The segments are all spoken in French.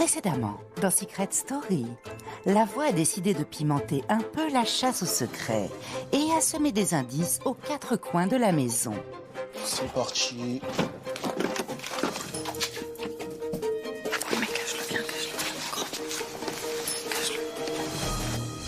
Précédemment, dans Secret Story, la voix a décidé de pimenter un peu la chasse au secret et a semé des indices aux quatre coins de la maison. C'est parti. Mais cache-le bien,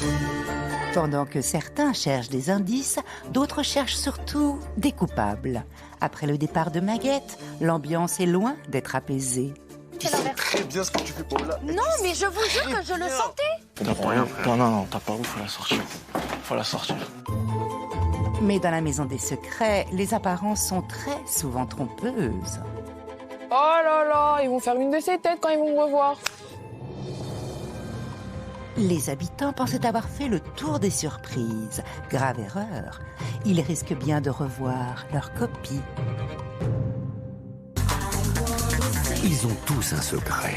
cache-le. Pendant que certains cherchent des indices, d'autres cherchent surtout des coupables. Après le départ de Maguette, l'ambiance est loin d'être apaisée. Tu sais très bien ce que tu fais, Paola. Non, mais je vous jure que je le sentais. T'as pas rien, frère. Non, t'as pas où, faut la sortir. Faut la sortir. Mais dans la maison des secrets, les apparences sont très souvent trompeuses. Oh là là, ils vont faire une de ces têtes quand ils vont me revoir. Les habitants pensaient avoir fait le tour des surprises. Grave erreur. Ils risquent bien de revoir leur copie. Ils ont tous un secret.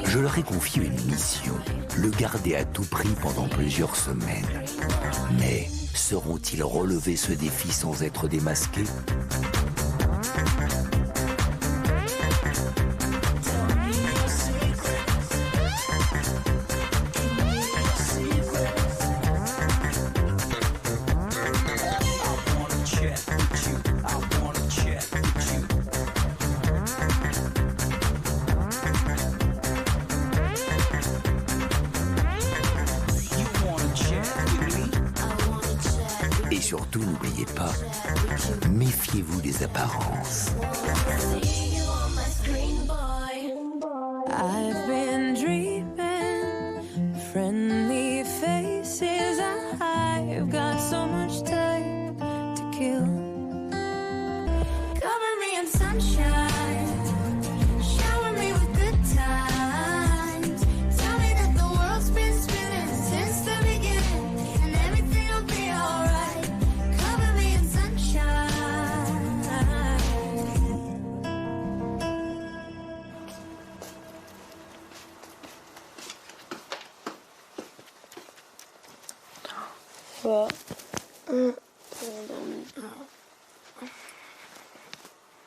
Je leur ai confié une mission, le garder à tout prix pendant plusieurs semaines. Mais sauront-ils relever ce défi sans être démasqués ? Et surtout, n'oubliez pas, méfiez-vous des apparences. I've been dreaming, friendly faces. I've got so much time to kill. Cover me in sunshine, shower me with good times. Tell me that the world's been spinning since the beginning, and everything will be alright. Cover me in sunshine. Quoi?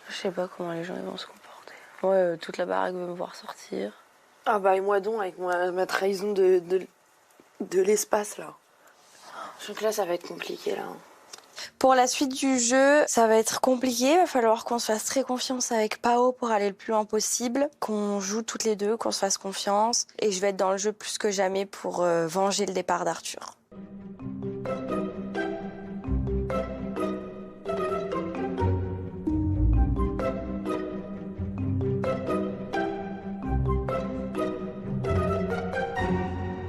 Je sais pas comment les gens ils vont se comporter. Ouais, toute la baraque veut me voir sortir. Ah bah et moi donc avec ma trahison de l'espace là. Je crois que là ça va être compliqué là. Pour la suite du jeu, ça va être compliqué. Il va falloir qu'on se fasse très confiance avec Pao pour aller le plus loin possible. Qu'on joue toutes les deux, qu'on se fasse confiance. Et je vais être dans le jeu plus que jamais pour venger le départ d'Arthur.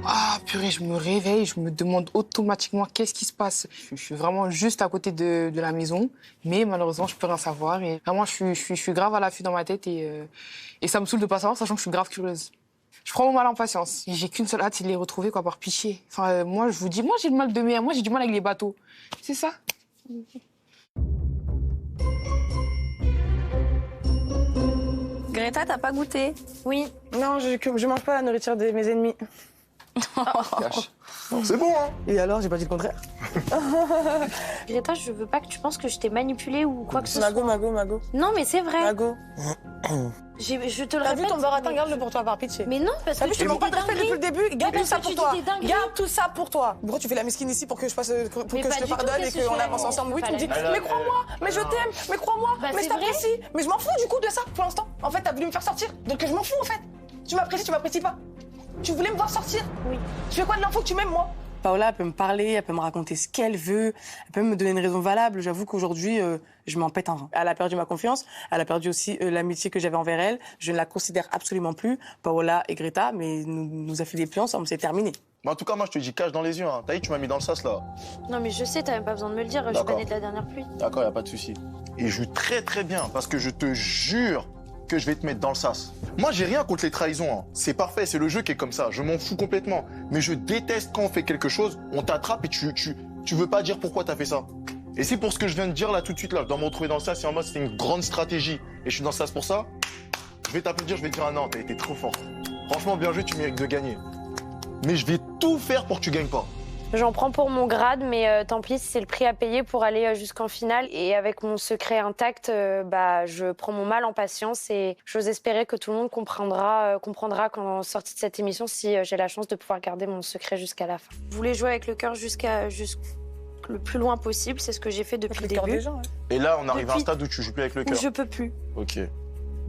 Ah purée, je me réveille, je me demande automatiquement qu'est-ce qui se passe. Je suis vraiment juste à côté de la maison, mais malheureusement, je peux rien savoir. Et vraiment, je suis grave à l'affût dans ma tête et ça me saoule de pas savoir, sachant que je suis grave curieuse. Je prends mon mal en patience. J'ai qu'une seule hâte, c'est de les retrouver, quoi, par pitié. Enfin, moi, je vous dis, moi, j'ai le mal de mer. Moi, j'ai du mal avec les bateaux. C'est ça. Greta, t'as pas goûté? Oui, non, je mange pas la nourriture de mes ennemis. Cache. C'est bon, hein. Et alors, j'ai pas dit le contraire. Greta, je veux pas que tu penses que je t'ai manipulée ou quoi que ce soit. Mago. Non, mais c'est vrai. Mago. Je te le T'as répète. vu ton baratin, garde-le pour toi, par pitié. Mais non, parce T'as que vu, je te tu manque pas dis de respect depuis le début. Garde Mais tout ça parce que pour tu toi. dis des dingueries. Garde tout ça pour toi. Pourquoi tu fais la mesquine ici pour que je fasse, pour Mais que pas je te du tout, pardonne et qu'est-ce que qu'on je fais? avance ensemble? Oui, tu me dis, Alors, mais crois-moi, mais je t'aime, mais crois-moi, Bah, mais c'est je t'apprécie. Mais je m'en fous du coup de ça pour l'instant. En fait, t'as voulu me faire sortir, donc je m'en fous en fait. Tu m'apprécies pas. Tu voulais me voir sortir? Oui. Tu fais quoi de l'info que tu m'aimes, moi? Paola, elle peut me parler, elle peut me raconter ce qu'elle veut, elle peut me donner une raison valable. J'avoue qu'aujourd'hui, je m'en pète un rang. Elle a perdu ma confiance, elle a perdu aussi l'amitié que j'avais envers elle. Je ne la considère absolument plus, Paola et Greta, mais nous a fait des pluies ensemble, c'est terminé. Mais en tout cas, moi, je te dis cache dans les yeux. Hein. T'as vu, tu m'as mis dans le sas, là. Non, mais je sais, t'as même pas besoin de me le dire. Je D'accord. connais de la dernière pluie. D'accord, y a pas de souci. Et je joue très très bien, parce que je te jure que je vais te mettre dans le sas. Moi, j'ai rien contre les trahisons. Hein. C'est parfait, c'est le jeu qui est comme ça. Je m'en fous complètement. Mais je déteste quand on fait quelque chose, on t'attrape et tu veux pas dire pourquoi t'as fait ça. Et c'est pour ce que je viens de dire là tout de suite là. Je dois me retrouver dans le sas. C'est en mode c'est une grande stratégie. Et je suis dans le sas pour ça. Je vais t'applaudir, je vais te dire ah non, t'as été trop forte. Franchement, bien joué, tu mérites de gagner. Mais je vais tout faire pour que tu gagnes pas. J'en prends pour mon grade, mais tant pis, c'est le prix à payer pour aller jusqu'en finale. Et avec mon secret intact, je prends mon mal en patience et j'ose espérer que tout le monde comprendra quand sortie de cette émission si j'ai la chance de pouvoir garder mon secret jusqu'à la fin. Je voulais jouer avec le cœur le plus loin possible, c'est ce que j'ai fait depuis le début. Et là, on arrive à un stade où tu joues plus avec le cœur. Je peux plus. Ok.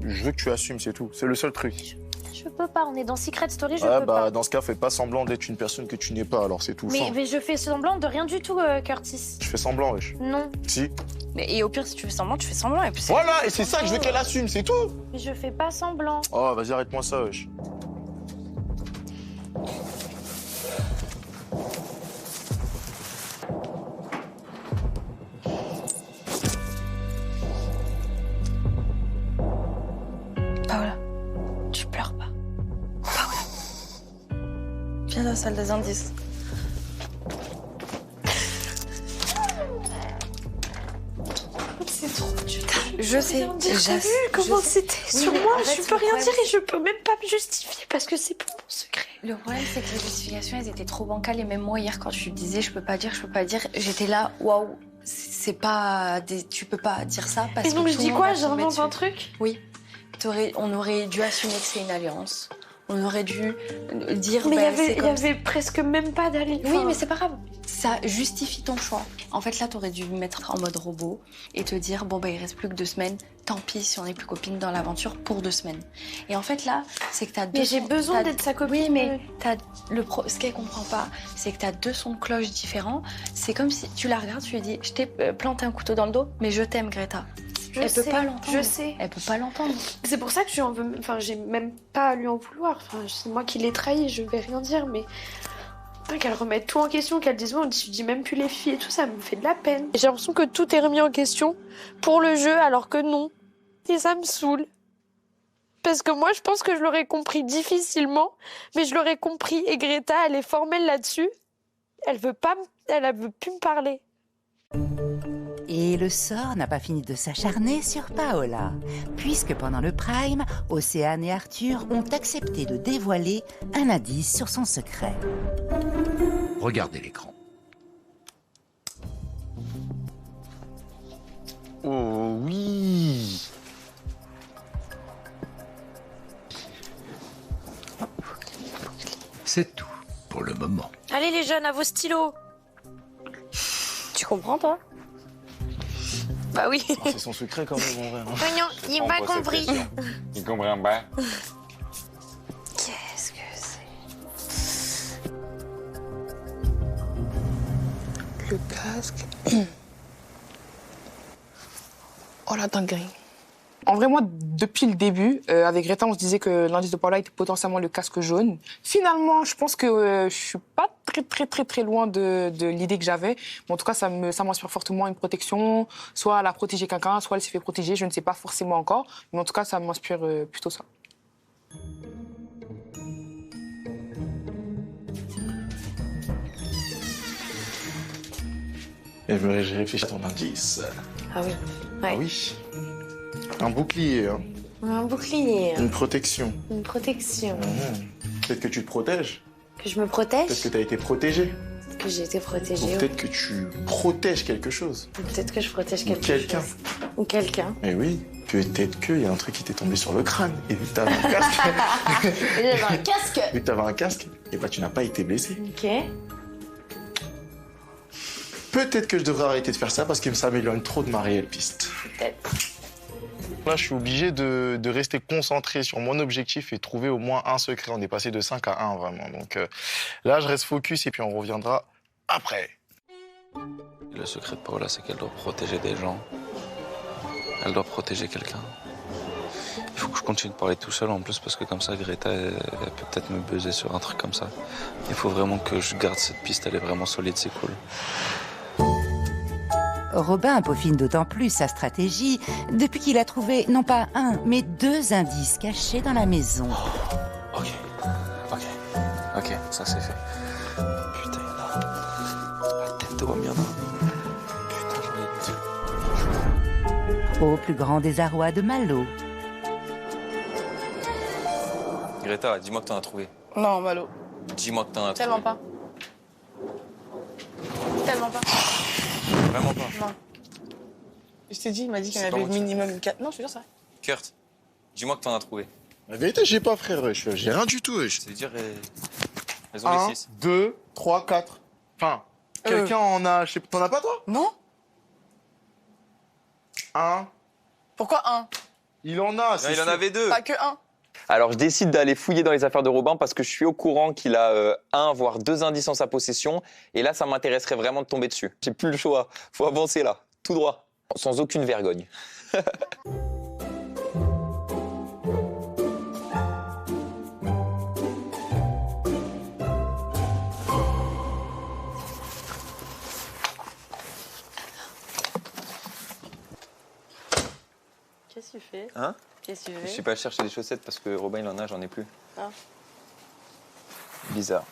Je veux que tu assumes, c'est tout. C'est le seul truc. Je peux pas, on est dans Secret Story, je peux pas. Dans ce cas, fais pas semblant d'être une personne que tu n'es pas, alors c'est tout. Mais je fais semblant de rien du tout, Curtis. Je fais semblant, wesh. Non. Si. Et au pire, si tu fais semblant, tu fais semblant. Et puis Voilà, et c'est ça que je veux qu'elle assume, c'est tout. Mais je fais pas semblant. Oh, vas-y, arrête-moi ça, wesh. Paola, tu pleures pas. Paola. Viens dans la salle des indices. C'est trop dur. Je sais. T'as vu comment c'était sur moi? Je peux rien dire et je peux même pas me justifier parce que c'est pour mon secret. Le problème, c'est que les justifications, elles étaient trop bancales. Et même moi, hier, quand tu disais je peux pas dire, j'étais là, waouh, c'est pas. Tu peux pas dire ça parce Et donc que. je dis quoi? J'invente un truc? Oui. On aurait dû assumer que c'est une alliance. On aurait dû dire. Mais il y avait presque même pas d'alliance. Oui, mais c'est pas grave. Ça justifie ton choix. En fait, là, t'aurais dû me mettre en mode robot et te dire bon, il reste plus que 2 semaines. Tant pis si on n'est plus copines dans l'aventure pour 2 semaines. Et en fait, là, c'est que t'as deux. Mais j'ai besoin d'être sa copine. Oui, mais ce qu'elle comprend pas, c'est que t'as 2 sons de cloche différents. C'est comme si tu la regardes, tu lui dis je t'ai planté un couteau dans le dos, mais je t'aime, Greta. Elle peut pas l'entendre. Je sais. Elle peut pas l'entendre. C'est pour ça que j'ai même pas à lui en vouloir. Enfin, c'est moi qui l'ai trahi, je vais rien dire, mais qu'elle remette tout en question, qu'elle dise bon, tu dis même plus les filles et tout ça, me fait de la peine. J'ai l'impression que tout est remis en question pour le jeu, alors que non. Et ça me saoule. Parce que moi, je pense que je l'aurais compris difficilement, mais je l'aurais compris. Et Greta, elle est formelle là-dessus. Elle veut plus me parler. Et le sort n'a pas fini de s'acharner sur Paola, puisque pendant le prime, Océane et Arthur ont accepté de dévoiler un indice sur son secret. Regardez l'écran. Oh oui. C'est tout pour le moment. Allez les jeunes, à vos stylos. Tu comprends, toi? Bah oui. C'est son secret quand même, en vrai. Non, il n'a pas compris. Il comprend pas. Qu'est-ce que c'est? Le casque. Oh la dinguerie. En vrai, moi, depuis le début, avec Greta, on se disait que l'indice de Paola était potentiellement le casque jaune. Finalement, je pense que je suis pas très loin de l'idée que j'avais. Mais en tout cas, ça m'inspire fortement une protection. Soit elle a protégé quelqu'un, soit elle s'est fait protéger. Je ne sais pas forcément encore. Mais en tout cas, ça m'inspire plutôt ça. Et j'ai réfléchi à ton indice. Ah oui. Ah oui. Un bouclier, hein. Un bouclier. Une protection. Une protection. Peut-être que tu te protèges. Que je me protège? Peut-être que tu as été protégée. Que j'ai été protégée. Ou peut-être que tu protèges quelque chose. Ou peut-être que je protège quelque quelqu'un. chose. Ou quelqu'un. Eh oui. Peut-être qu'il y a un truc qui t'est tombé sur le crâne. Et vu que t'avais un casque. J'avais un casque. Vu que t'avais un casque, et bah tu n'as pas été blessé. Ok. Peut-être que je devrais arrêter de faire ça parce qu'il ça m'éloigne trop de ma réelle piste. Peut-être. Là, je suis obligé de rester concentré sur mon objectif et trouver au moins un secret. On est passé de 5 à 1, vraiment. Donc là, je reste focus et puis on reviendra après. Le secret de Paola, c'est qu'elle doit protéger des gens. Elle doit protéger quelqu'un. Il faut que je continue de parler tout seul en plus parce que comme ça, Greta, elle peut peut-être me buzzer sur un truc comme ça. Il faut vraiment que je garde cette piste, elle est vraiment solide, c'est cool. Robin peaufine d'autant plus sa stratégie depuis qu'il a trouvé non pas 1, mais 2 indices cachés dans la maison. Ok, ça c'est fait. Putain, la tête de Wamiana. Putain, j'en ai 2. Au plus grand désarroi de Malo. Greta, dis-moi que t'en as trouvé. Non, Malo. Dis-moi que t'en as trouvé. Tellement pas. tellement pas. Vraiment pas. Non. Je t'ai dit, il m'a dit qu'il y en C'est avait pas moi qui- minimum 4. Non, je te jure ça. Kurt, dis-moi que t'en as trouvé. La vérité, j'ai pas, frère. J'ai rien du tout. Wesh. C'est-à-dire, elles ont les 1, 6. 2, 3, 4. Enfin, quelqu'un en a. Je sais pas. T'en as pas, toi? Non. 1. Pourquoi 1? Il en a. Il en avait 2. Pas que 1. Alors, je décide d'aller fouiller dans les affaires de Robin parce que je suis au courant qu'il a 1 voire 2 indices en sa possession. Et là, ça m'intéresserait vraiment de tomber dessus. J'ai plus le choix. Faut avancer là, tout droit, sans aucune vergogne. Qu'est-ce que tu fais? Hein? Qu'est-ce que tu Je fais? suis pas chercher des chaussettes parce que Robin il en a, j'en ai plus. Ah. Bizarre.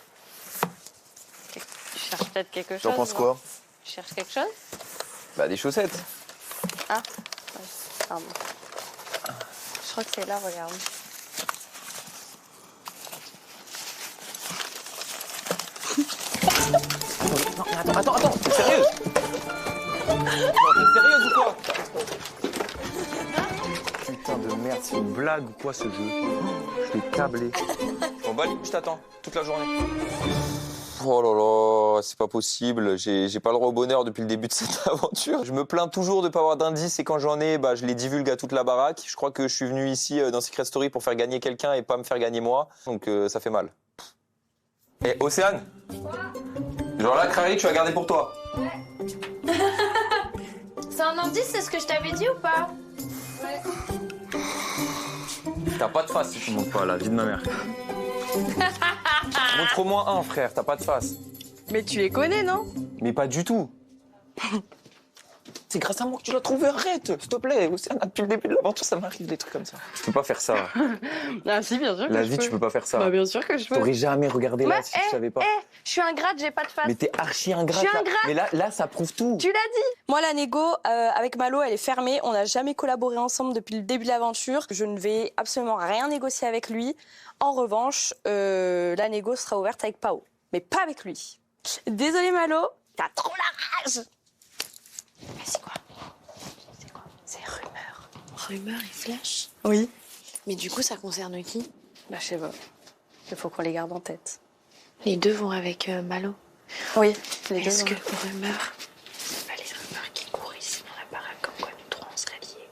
Tu cherches peut-être quelque chose? T'en penses non? quoi? Tu cherches quelque chose? Bah des chaussettes. Ah, ouais, pardon. Je crois que c'est là, regarde. Attends, t'es sérieuse? Non, t'es sérieuse ou quoi? Putain de merde, c'est une blague ou quoi ce jeu? Je t'ai câblé. Bon bah je t'attends toute la journée. Oh là là, c'est pas possible, j'ai pas le droit au bonheur depuis le début de cette aventure. Je me plains toujours de pas avoir d'indices et quand j'en ai, bah, je les divulgue à toute la baraque. Je crois que je suis venu ici dans Secret Story pour faire gagner quelqu'un et pas me faire gagner moi, donc ça fait mal. Et Océane? Genre là, Crary, tu vas garder pour toi. C'est un indice, c'est ce que je t'avais dit ou pas? T'as pas de face si tu montes pas, la vie de ma mère. Montre au moins un, frère, t'as pas de face. Mais tu les connais, non? Mais pas du tout. C'est grâce à moi que tu l'as trouvé, arrête, s'il te plaît. Océane, depuis le début de l'aventure, ça m'arrive des trucs comme ça. Tu peux pas faire ça. Ah si, bien sûr que La je vie, peux. tu peux pas faire ça. Bah bien sûr que je peux. T'aurais jamais regardé là Ouais, si tu savais pas. Je suis ingrate, j'ai pas de face. Mais t'es archi ingrate. Je suis là. ingrate. Mais là, ça prouve tout. Tu l'as dit. Moi, la négo, avec Malo, elle est fermée. On n'a jamais collaboré ensemble depuis le début de l'aventure. Je ne vais absolument rien négocier avec lui. En revanche, la négo sera ouverte avec Pao. Mais pas avec lui. Désolée, Malo, t'as trop la rage. Mais c'est quoi? C'est quoi? C'est rumeur. Rumeur et flash? Oui. Mais du coup, ça concerne qui? Bah, je sais pas. Il faut qu'on les garde en tête. Les deux vont avec Malo. Oui, les deux. Est-ce que vont- rumeur, c'est pas les rumeurs qui courent ici dans la baraque comme quoi nous trois on serait liés?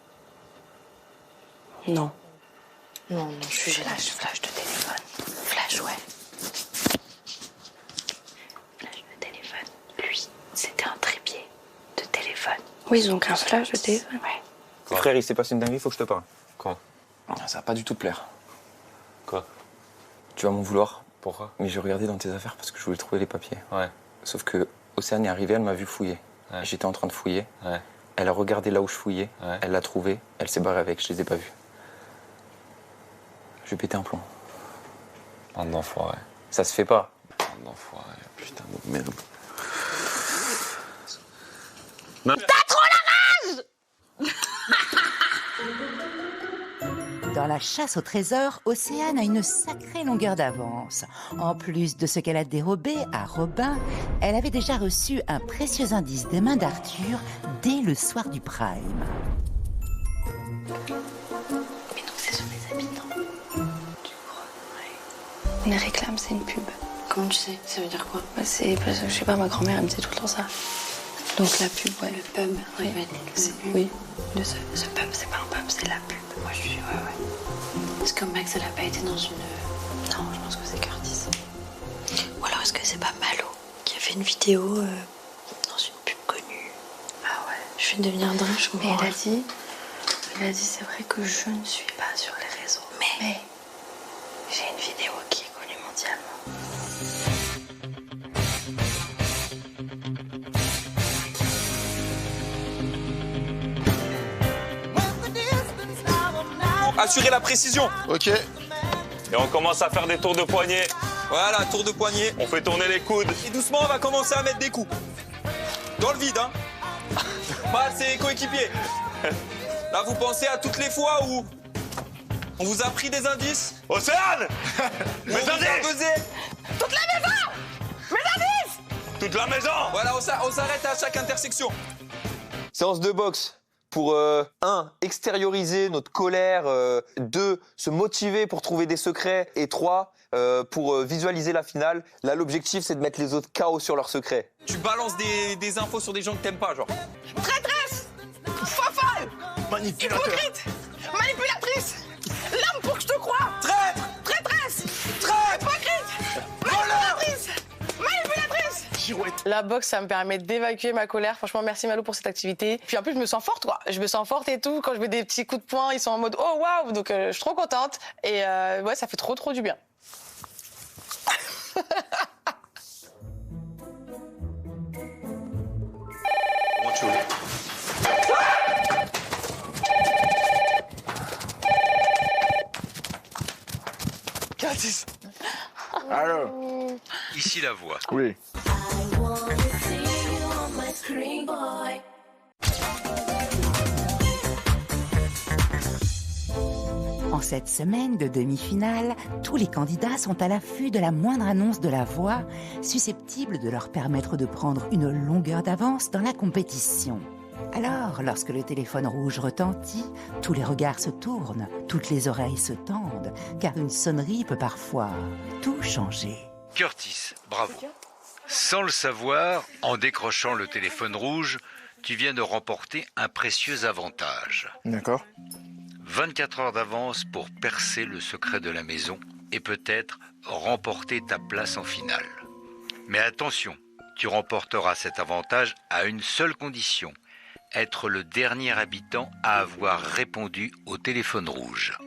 Non. Non, je suis flash de téléphone. Flash, ouais. Flash de téléphone. Lui, c'était un trépied de téléphone. Oui, ils ont qu'un flash de téléphone. Ouais. Frère, il s'est passé une dinguerie, faut que je te parle. Quoi? Ça va pas du tout te plaire. Quoi? Tu vas m'en vouloir. Pourquoi? Mais j'ai regardé dans tes affaires parce que je voulais trouver les papiers. Ouais. Sauf que Océane est arrivée, elle m'a vu fouiller. Ouais. J'étais en train de fouiller. Ouais. Elle a regardé là où je fouillais. Ouais. Elle l'a trouvé. Elle s'est barrée avec. Je les ai pas vus. Je vais péter un plomb. Bande d'enfoirés. Ça se fait pas. Bande d'enfoirés. Putain de merde. Dans la chasse au trésor, Océane a une sacrée longueur d'avance. En plus de ce qu'elle a dérobé à Robin, elle avait déjà reçu un précieux indice des mains d'Arthur dès le soir du Prime. Mais donc c'est sur les habitants du Grenoble. On les réclame, c'est une pub. Comment tu sais? Ça veut dire quoi? Bah, c'est parce que, je sais pas, ma grand-mère, elle me disait tout le temps ça. Donc la pub, ouais. Le pub, Oui. Oui. De ce... Ce pub, c'est pas un pub, c'est la pub. Moi je suis. Ouais. Est-ce que Max, elle a pas été dans une. Non, je pense que c'est Curtis. Ou alors est-ce que c'est pas Malo qui a fait une vidéo dans une pub connue? Ah ouais. Je vais devenir dingue, je comprends. Mais rien. elle a dit, c'est vrai que je ne suis pas sur les réseaux. Mais J'ai une vidéo qui est connue mondialement. Assurez la précision. Ok. Et on commence à faire des tours de poignet. Voilà, tour de poignet. On fait tourner les coudes. Et doucement, on va commencer à mettre des coups. Dans le vide, hein. Mal, c'est coéquipier. Là, vous pensez à toutes les fois où on vous a pris des indices. Océane! Mes Mes indices! Toutes les maisons! Mes indices! Toute la maison. Voilà, on s'arrête à chaque intersection. Séance de boxe pour 1. Extérioriser notre colère, 2. Se motiver pour trouver des secrets et 3. Pour visualiser la finale. Là, l'objectif, c'est de mettre les autres KO sur leurs secrets. Tu balances des infos sur des gens que t'aimes pas, genre. Traîtresse, fofolle, Manipulateur. hypocrite, manipulatrice, l'homme pour que je te croie. Traître, traîtresse, hypocrite, manipulatrice, manipulatrice. Girouette. La boxe, ça me permet d'évacuer ma colère. Franchement, merci Malo pour cette activité. Puis en plus, je me sens forte, quoi. Je me sens forte et tout. Quand je mets des petits coups de poing, ils sont en mode oh waouh. Donc je suis trop contente. Et ouais, ça fait trop du bien. Comment tu voulais? Candice. Alors. Ici la voix. Oui. En cette semaine de demi-finale, tous les candidats sont à l'affût de la moindre annonce de la voix, susceptible de leur permettre de prendre une longueur d'avance dans la compétition. Alors, lorsque le téléphone rouge retentit, tous les regards se tournent, toutes les oreilles se tendent, car une sonnerie peut parfois tout changer. Curtis, bravo. Sans le savoir, en décrochant le téléphone rouge, tu viens de remporter un précieux avantage. D'accord. 24 heures d'avance pour percer le secret de la maison et peut-être remporter ta place en finale. Mais attention, tu remporteras cet avantage à une seule condition, être le dernier habitant à avoir répondu au téléphone rouge.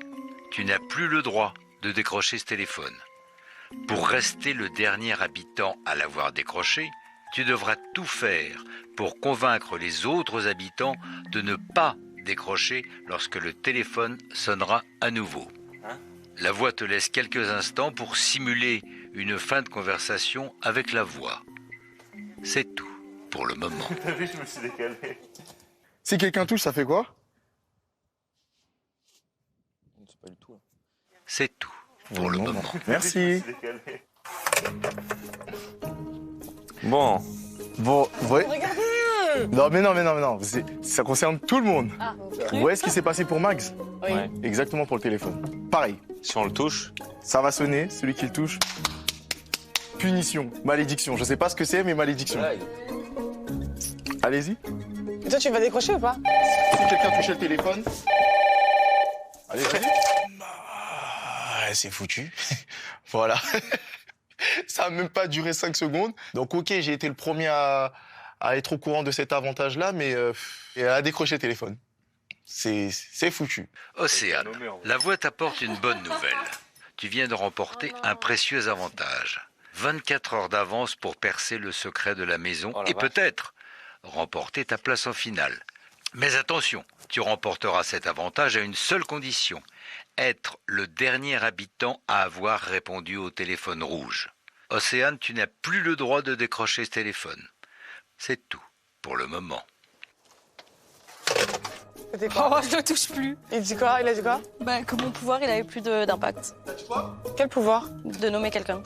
Tu n'as plus le droit de décrocher ce téléphone. Pour rester le dernier habitant à l'avoir décroché, tu devras tout faire pour convaincre les autres habitants de ne pas décrocher lorsque le téléphone sonnera à nouveau. La voix te laisse quelques instants pour simuler une fin de conversation avec la voix. C'est tout pour le moment. T'as vu, je me suis décalé. Si quelqu'un touche, ça fait quoi? C'est pas du tout. C'est tout pour le moment. Merci. Bon. Bon, ouais. Regardez. Non, mais non. Ça concerne tout le monde. Ah, Vous voyez ce qui s'est passé pour Max? oui. Ouais. Exactement pour le téléphone. Pareil. Si on le touche, Ça va sonner, celui qui le touche. Punition, malédiction. Je sais pas ce que c'est, mais malédiction. Allez-y. Et toi, tu vas décrocher ou pas? Si quelqu'un touchait le téléphone. Allez-y. C'est foutu. Voilà. Ça a même pas duré 5 secondes. Donc ok, j'ai été le premier à être au courant de cet avantage-là, mais à décrocher le téléphone. C'est foutu. Océane, la voix t'apporte une bonne nouvelle. Tu viens de remporter un précieux avantage. 24 heures d'avance pour percer le secret de la maison et peut-être remporter ta place en finale. Mais attention, tu remporteras cet avantage à une seule condition, être le dernier habitant à avoir répondu au téléphone rouge. Océane, tu n'as plus le droit de décrocher ce téléphone. C'est tout pour le moment. C'était quoi? Je le touche plus. Il dit quoi? Il a dit quoi? Bah, que mon pouvoir, il avait plus d'impact. Quel pouvoir? De nommer quelqu'un.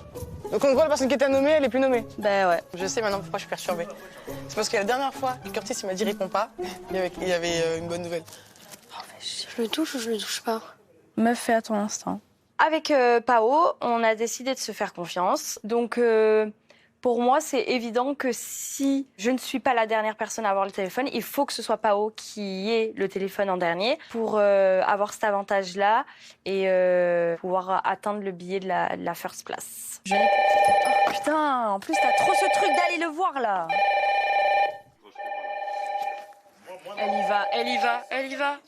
Donc en gros, la personne qui était nommée, elle est plus nommée. Bah ouais. Je sais maintenant pourquoi je suis perturbée. C'est parce que la dernière fois, Curtis il m'a dit réponds pas, il y avait une bonne nouvelle. Je le touche ou je le touche pas? Meuf, fais à ton instant. Avec Pao, on a décidé de se faire confiance. Donc, pour moi, c'est évident que si je ne suis pas la dernière personne à avoir le téléphone, il faut que ce soit Pao qui ait le téléphone en dernier pour avoir cet avantage-là et pouvoir atteindre le billet de la first place. Oh, putain, en plus, t'as trop ce truc d'aller le voir, là. Elle y va.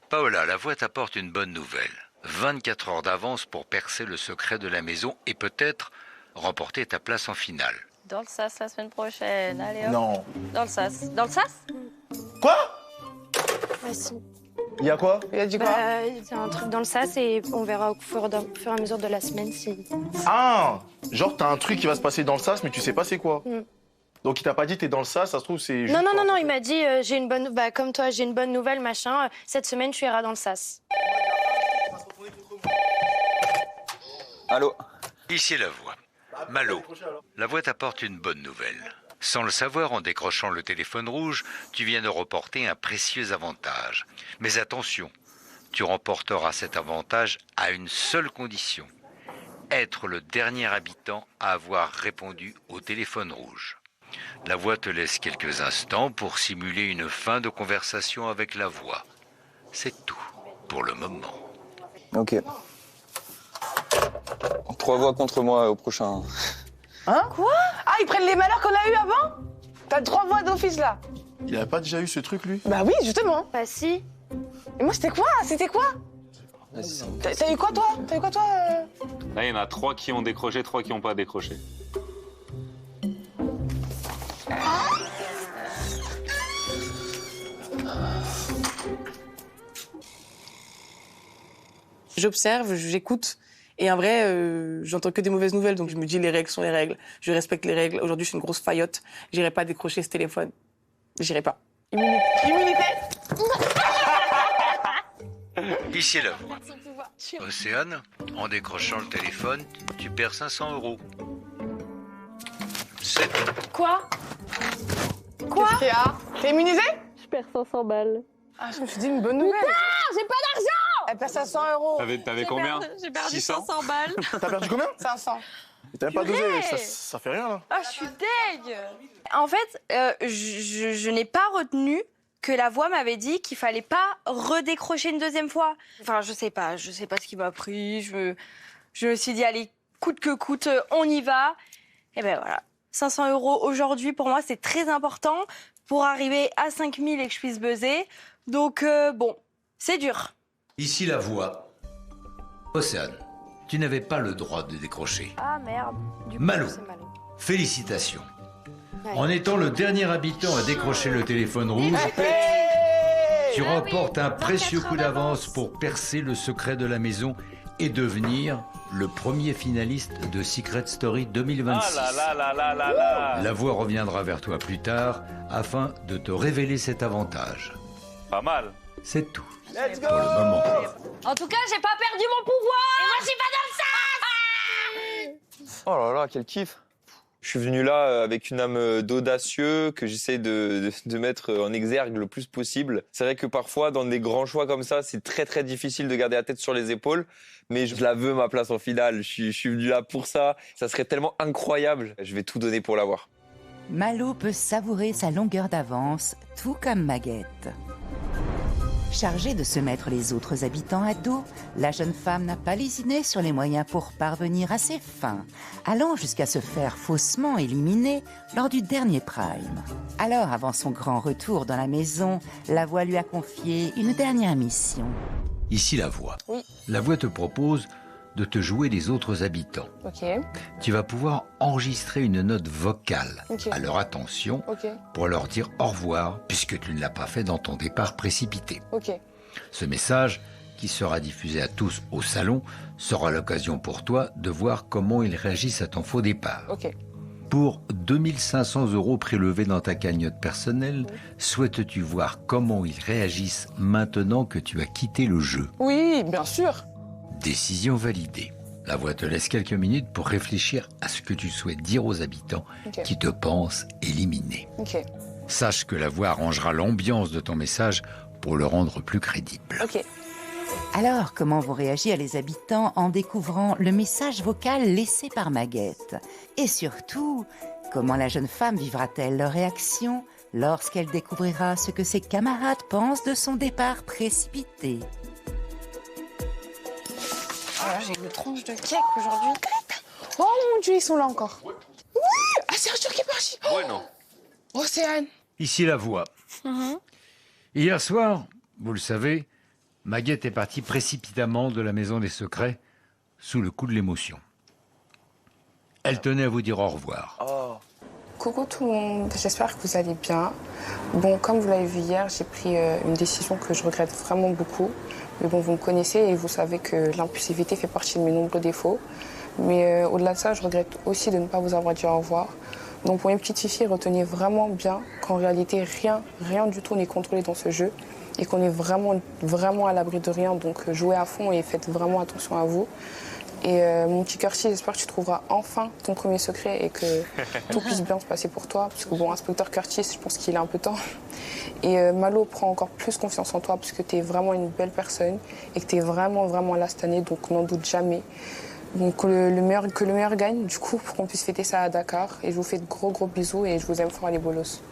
Paola, la voix t'apporte une bonne nouvelle. 24 heures d'avance pour percer le secret de la maison et peut-être remporter ta place en finale. Dans le sas la semaine prochaine, allez hop. Non. Dans le sas. Dans le sas? Quoi? Ouais, si. Il y a quoi? Il a dit quoi? Bah, il y a un truc dans le sas et on verra au fur et à mesure de la semaine si... Ah! Genre, t'as un truc qui va se passer dans le sas, mais tu sais pas c'est quoi. Mm. Donc il t'a pas dit t'es dans le sas, ça se trouve c'est... juste Non, il m'a dit j'ai une bonne... Bah, comme toi, j'ai une bonne nouvelle, machin. Cette semaine, tu iras dans le sas. Allô? Ici la voix. Malo, la voix t'apporte une bonne nouvelle. Sans le savoir, en décrochant le téléphone rouge, tu viens de remporter un précieux avantage. Mais attention, tu remporteras cet avantage à une seule condition. Être le dernier habitant à avoir répondu au téléphone rouge. La voix te laisse quelques instants pour simuler une fin de conversation avec la voix. C'est tout pour le moment. Ok. 3 voix contre moi au prochain. Hein? Quoi? Ah, ils prennent les malheurs qu'on a eu avant? T'as 3 voix d'office là. Il a pas déjà eu ce truc, lui? Bah oui, justement. Bah si. Et moi, c'était quoi? C'était quoi? T'as eu quoi, toi? T'as eu quoi, toi? Là, il y en a 3 qui ont décroché, 3 qui n'ont pas décroché. J'observe, j'écoute. Et en vrai, j'entends que des mauvaises nouvelles. Donc je me dis, les règles sont les règles. Je respecte les règles. Aujourd'hui, je suis une grosse faillotte. J'irai pas décrocher ce téléphone. J'irai pas. Immunité. Ici la voix. Océane, en décrochant le téléphone, tu perds 500 €. C'est tout. Quoi? Quoi? Qu'est-ce qu'il y a? T'es immunisée? Je perds 500 balles. Ah, je me suis dit une bonne nouvelle. Putain, j'ai pas d'argent! Elle perd 500 €. T'avais combien? J'ai perdu 600? 500 balles. T'as perdu combien? 500. T'as même pas dosé, Purée. ça fait rien, là. Ah, je suis deg. En fait, je n'ai pas retenu que la voix m'avait dit qu'il fallait pas redécrocher une deuxième fois. Enfin, je sais pas ce qui m'a pris. Je me suis dit, allez, coûte que coûte, on y va. Et ben voilà, 500 € aujourd'hui, pour moi, c'est très important pour arriver à 5000 et que je puisse buzzer. Donc, bon, c'est dur. Ici la voix. Océane, tu n'avais pas le droit de décrocher. Ah, merde. Du coup, Malo. c'est Malo. Félicitations. Ouais. En étant le dernier habitant à décrocher le téléphone rouge, tu remportes un précieux coup d'avance pour percer le secret de la maison et devenir le premier finaliste de Secret Story 2026. Ah là là là là là là. La voix reviendra vers toi plus tard afin de te révéler cet avantage. Pas mal. C'est tout Let's go! pour le moment. En tout cas, j'ai pas perdu mon pouvoir! Et moi, je suis pas dans le sas! Oh là là, quel kiff. Je suis venu là avec une âme d'audacieux que j'essaie de mettre en exergue le plus possible. C'est vrai que parfois, dans des grands choix comme ça, c'est très très difficile de garder la tête sur les épaules. Mais je la veux, ma place en finale. Je suis venu là pour ça. Ça serait tellement incroyable. Je vais tout donner pour l'avoir. Malo peut savourer sa longueur d'avance, tout comme Maguette. Chargée de se mettre les autres habitants à dos, la jeune femme n'a pas lésiné sur les moyens pour parvenir à ses fins, allant jusqu'à se faire faussement éliminer lors du dernier prime. Alors, avant son grand retour dans la maison, la voix lui a confié une dernière mission. Ici la voix. Oui. La voix te propose de te jouer les autres habitants. Ok. Tu vas pouvoir enregistrer une note vocale Ok. à leur attention Ok. pour leur dire au revoir puisque tu ne l'as pas fait dans ton départ précipité. Ok. Ce message, qui sera diffusé à tous au salon, sera l'occasion pour toi de voir comment ils réagissent à ton faux départ. Ok. Pour 2500 € prélevés dans ta cagnotte personnelle, souhaites-tu voir comment ils réagissent maintenant que tu as quitté le jeu? Oui, bien sûr. Décision validée. La voix te laisse quelques minutes pour réfléchir à ce que tu souhaites dire aux habitants Ok. qui te pensent éliminé. Ok. Sache que la voix arrangera l'ambiance de ton message pour le rendre plus crédible. Ok. Alors, comment vont réagir les habitants en découvrant le message vocal laissé par Maguette? Et surtout, comment la jeune femme vivra-t-elle leur réaction lorsqu'elle découvrira ce que ses camarades pensent de son départ précipité? Ah, j'ai une tronche de cake aujourd'hui. Oh mon Dieu, ils sont là encore. Oui. Ah, c'est Arthur qui est parti. Ouais, non. Océane. Ici la voix. Hier soir, vous le savez, Maguette est partie précipitamment de la maison des secrets sous le coup de l'émotion. Elle tenait à vous dire au revoir. Coucou tout le monde, j'espère que vous allez bien. Bon, comme vous l'avez vu hier, j'ai pris une décision que je regrette vraiment beaucoup. Mais bon, vous me connaissez et vous savez que l'impulsivité fait partie de mes nombreux défauts. Mais au-delà de ça, je regrette aussi de ne pas vous avoir dit au revoir. Donc pour une petite fille, retenez vraiment bien qu'en réalité, rien du tout n'est contrôlé dans ce jeu et qu'on est vraiment à l'abri de rien. Donc jouez à fond et faites vraiment attention à vous. Et mon petit Curtis, j'espère que tu trouveras enfin ton premier secret et que tout puisse bien se passer pour toi. Parce que bon, inspecteur Curtis, je pense qu'il a un peu temps. Et Malo, prend encore plus confiance en toi parce que tu es vraiment une belle personne et que tu es vraiment, vraiment là cette année, donc n'en doute jamais. Donc que le meilleur gagne, du coup, pour qu'on puisse fêter ça à Dakar. Et je vous fais de gros, gros bisous et je vous aime fort, les bolos.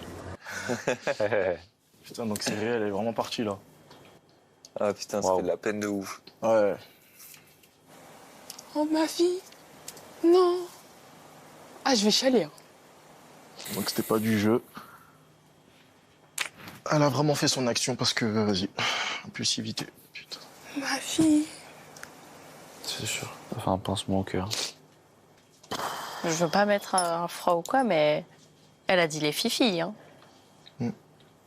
Putain, donc c'est réel, elle est vraiment partie là. Ah putain, ça fait de la peine de ouf. Ouais. Oh, ma fille. Non. Ah, je vais chialer. Hein. Donc c'était pas du jeu. Elle a vraiment fait son action parce que, vas-y, impulsivité. Putain. Ma fille. C'est sûr, ça fait un pincement au cœur. Je veux pas mettre un froid ou quoi, mais elle a dit les fifilles. Hein.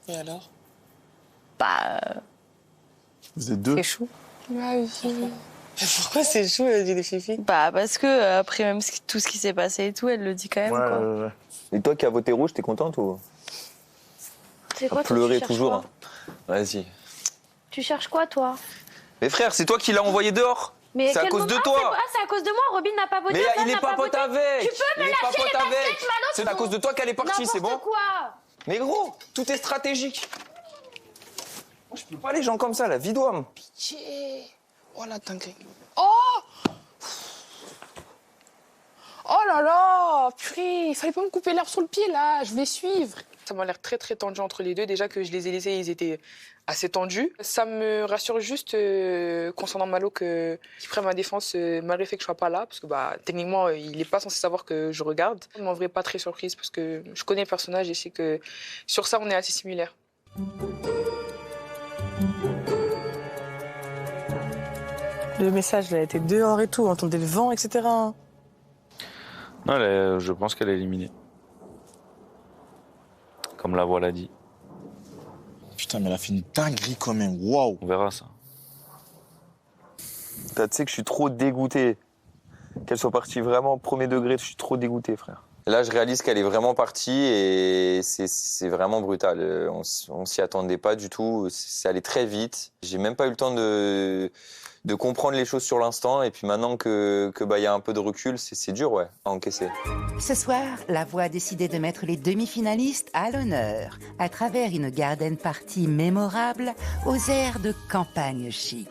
Et alors? Bah, Vous êtes deux? c'est chou. Ma vie. Pourquoi c'est chou, elle a dit les filles? Bah, parce que après même tout ce qui s'est passé et tout, elle le dit quand même. Quoi. Ouais. Et toi qui as voté rouge, t'es contente ou? C'est quoi, toi, Pleurer tu cherches toujours. quoi Hein. Vas-y. Tu cherches quoi, toi? Mais frère, c'est toi qui l'as envoyé dehors. Mais C'est à quel cause de moment- toi. c'est à cause de moi. Robin n'a pas voté. Mais Fab il est n'a pas pote voté. avec. Tu peux me Il est pas lâcher les pote baskets, avec. Malo, C'est à cause de toi qu'elle est partie, c'est bon? N'importe quoi. Mais gros, tout est stratégique. Moi, je peux pas les gens comme ça, la vie d'homme. Pitié. Oh la dinguerie. Oh! Oh là là! Purée, il fallait pas me couper l'herbe sur le pied là, je vais suivre. Ça m'a l'air très très tendu entre les deux. Déjà que je les ai laissés, ils étaient assez tendus. Ça me rassure juste concernant Malo qu'il prenne ma défense malgré le fait que je sois pas là. Parce que bah, techniquement, il est pas censé savoir que je regarde. Je m'en vrai pas très surprise parce que je connais le personnage et je sais que sur ça, on est assez similaires. Le message, elle était dehors et tout, on entendait le vent, etc. Non, je pense qu'elle est éliminée. Comme la voix l'a dit. Putain, mais elle a fait une dinguerie quand même, waouh. On verra ça. Tu sais que je suis trop dégoûté. Qu'elle soit partie vraiment premier degré, je suis trop dégoûté, frère. Et là, je réalise qu'elle est vraiment partie et c'est vraiment brutal. On s'y attendait pas du tout. C'est allé très vite. J'ai même pas eu le temps de comprendre les choses sur l'instant. Et puis maintenant que bah, y a un peu de recul, c'est dur, ouais, à encaisser. Ce soir, la voix a décidé de mettre les demi-finalistes à l'honneur à travers une garden party mémorable aux airs de campagne chic.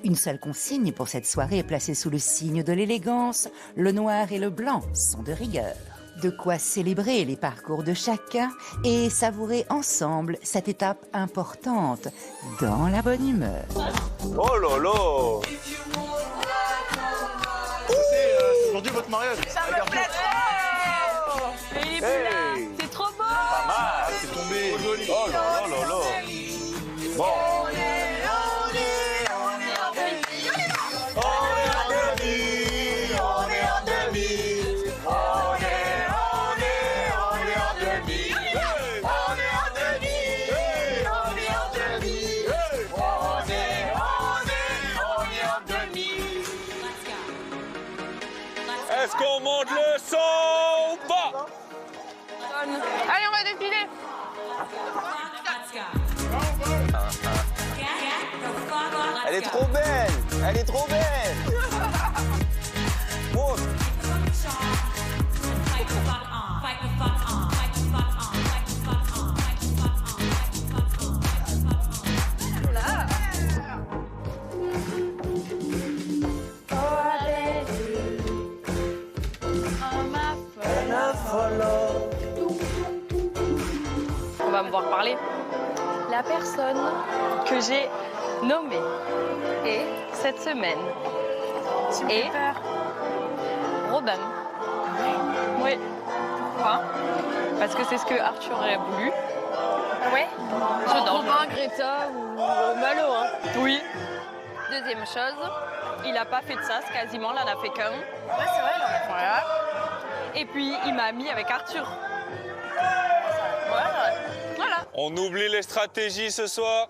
Une seule consigne pour cette soirée est placée sous le signe de l'élégance. Le noir et le blanc sont de rigueur. De quoi célébrer les parcours de chacun et savourer ensemble cette étape importante dans la bonne humeur. Oh là là! C'est aujourd'hui votre mariage. Ça me plaît trop! Mais il est plus là! C'est trop beau! Pas mal, c'est tombé. Oh là là là là. Bon. Est-ce qu'on monte le son ou pas? Allez, on va défiler! Elle est trop belle! Elle est trop belle! Monte. On va me voir parler. La personne que j'ai nommée et cette semaine est Robin. Oui. Pourquoi? Parce que c'est ce que Arthur aurait voulu. Ouais. Robin, Greta ou Malo. Hein. Oui. Deuxième chose, il a pas fait de sas quasiment, là, il a fait qu'un. Ouais, c'est vrai, il en a fait un. Et puis, il m'a mis avec Arthur. Voilà. On oublie les stratégies ce soir.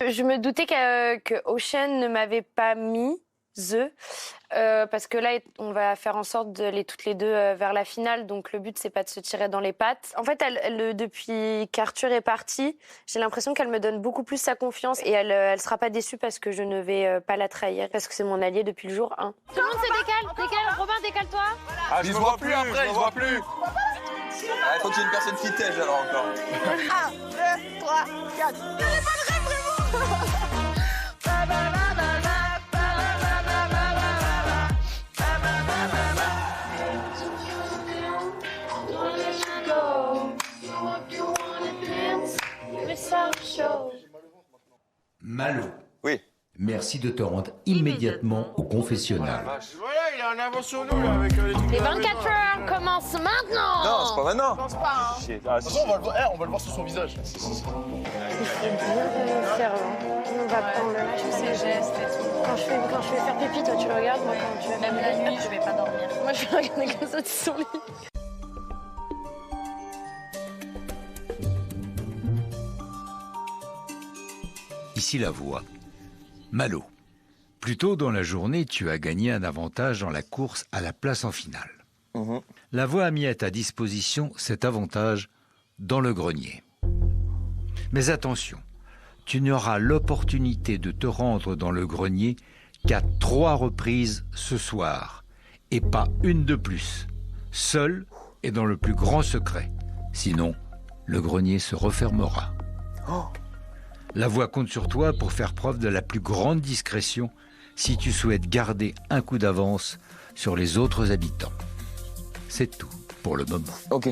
Je me doutais que Ocean ne m'avait pas mis. parce que là, on va faire en sorte d'aller toutes les deux vers la finale. Donc le but, c'est pas de se tirer dans les pattes. En fait, depuis qu'Arthur est parti, j'ai l'impression qu'elle me donne beaucoup plus sa confiance et elle sera pas déçue parce que je ne vais pas la trahir parce que c'est mon allié depuis le jour 1. Tout le monde se décale. Robin, décale-toi. Ah, je me vois plus après, je vois plus. Il faut qu'il y ait une personne qui t'aide alors encore. 1, 2, 3, 4. J'avais pas de rêve vraiment. Malo. Oui. Merci de te rendre immédiatement au confessionnal. Voilà, il est en avance sur nous là, avec les trucs. Les 24 heures commencent maintenant. Non, c'est pas maintenant. Je pense pas, hein. Shit. De toute façon, on va le voir sur son visage. Il faut bien faire. On va prendre Ses gestes et tout. Quand je fais faire pipi, toi tu le regardes, moi quand tu vas Même la nuit, je vais pas dormir. Moi je vais regarder comme ça de son lit. Ici la voix. Malo. Plus tôt dans la journée, tu as gagné un avantage dans la course à la place en finale. La voix a mis à ta disposition cet avantage dans le grenier. Mais attention, tu n'auras l'opportunité de te rendre dans le grenier qu'à 3 reprises ce soir, et pas une de plus, seul et dans le plus grand secret. Sinon, le grenier se refermera. La voix compte sur toi pour faire preuve de la plus grande discrétion si tu souhaites garder un coup d'avance sur les autres habitants. C'est tout pour le moment. Ok.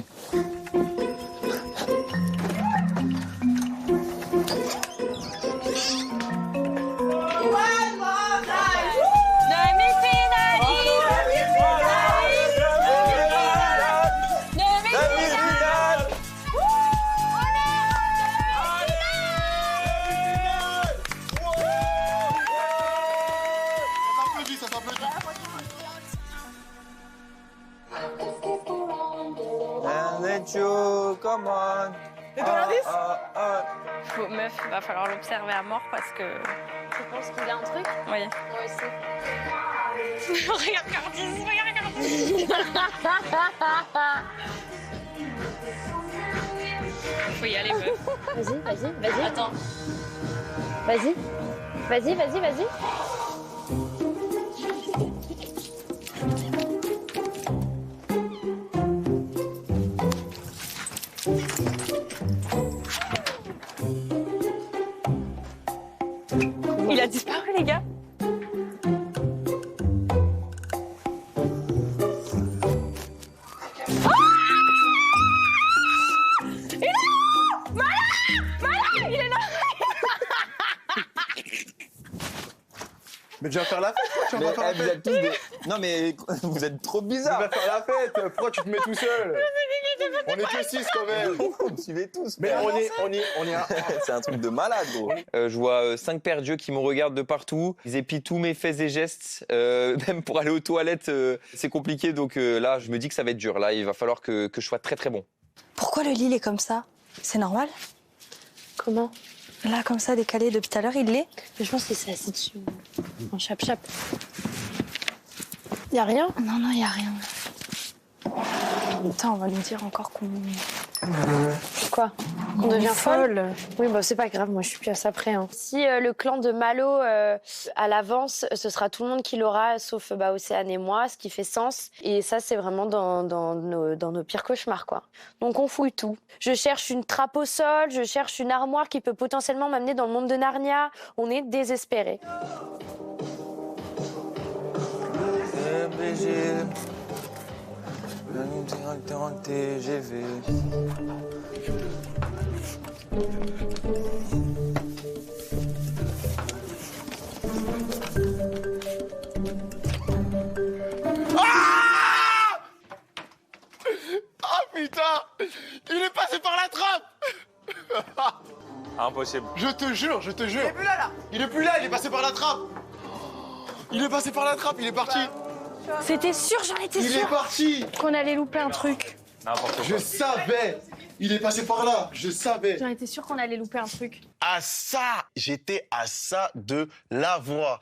Come on. Meuf, va falloir l'observer à mort parce que. Tu penses qu'il a un truc? Oui. Moi aussi. Regarde Cordis, regarde Cordis. Faut y aller, meuf. Vas-y. Attends. Vas-y. Il a disparu, les gars. Mais tu vas faire la fête, quoi, tu vas faire la Vous êtes tous des... Non mais vous êtes trop bizarres. Tu vas faire la fête, pourquoi tu te mets tout seul? On est que 6 quand même. Vous me suivez tous. Mais on est C'est un truc de malade, gros. Je vois 5 paires d'yeux qui me regardent de partout. Ils épient tous mes faits et gestes. Même pour aller aux toilettes, c'est compliqué. Donc là, je me dis que ça va être dur. Là, il va falloir que je sois très très bon. Pourquoi le lit il est comme ça? C'est normal? Comment? Là, comme ça, décalé depuis tout à l'heure, il l'est? Je pense qu'il s'est assis dessus. En chap-chap. Y a rien? Non, y a rien. Putain, on va lui dire encore qu'on... Quoi? On devient folle? Oui, bah c'est pas grave, moi je suis plus à ça près. Hein. Si le clan de Malo à l'avance, ce sera tout le monde qui l'aura, sauf Océane et moi, ce qui fait sens. Et ça, c'est vraiment dans nos pires cauchemars, quoi. Donc on fouille tout. Je cherche une trappe au sol, je cherche une armoire qui peut potentiellement m'amener dans le monde de Narnia. On est désespérés. TGV. Ah putain! Il est passé par la trappe! Impossible. Je te jure. Il est plus là. Il est plus là, il est passé par la trappe. Il est passé par la trappe, il est parti. C'était sûr, j'en étais sûre. Il est parti. Qu'on allait louper un truc. N'importe quoi. Je savais. Il est passé par là, je savais. J'en étais sûre qu'on allait louper un truc. À ça, j'étais à ça de l'avoir.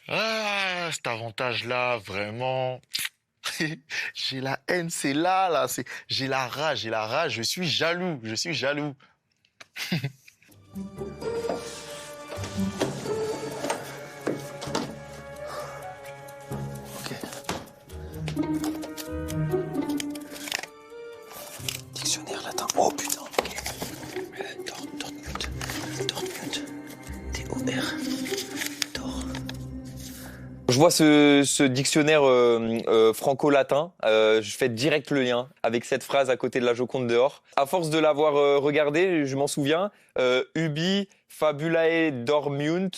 Ah, cet avantage-là, vraiment. J'ai la haine, c'est là. J'ai la rage, je suis jaloux. Dictionnaire latin. Oh putain. Dortmund. T-O-R. Je vois ce dictionnaire franco-latin, je fais direct le lien avec cette phrase à côté de la Joconde dehors. À force de l'avoir regardé, je m'en souviens, ubi fabulae dormiunt.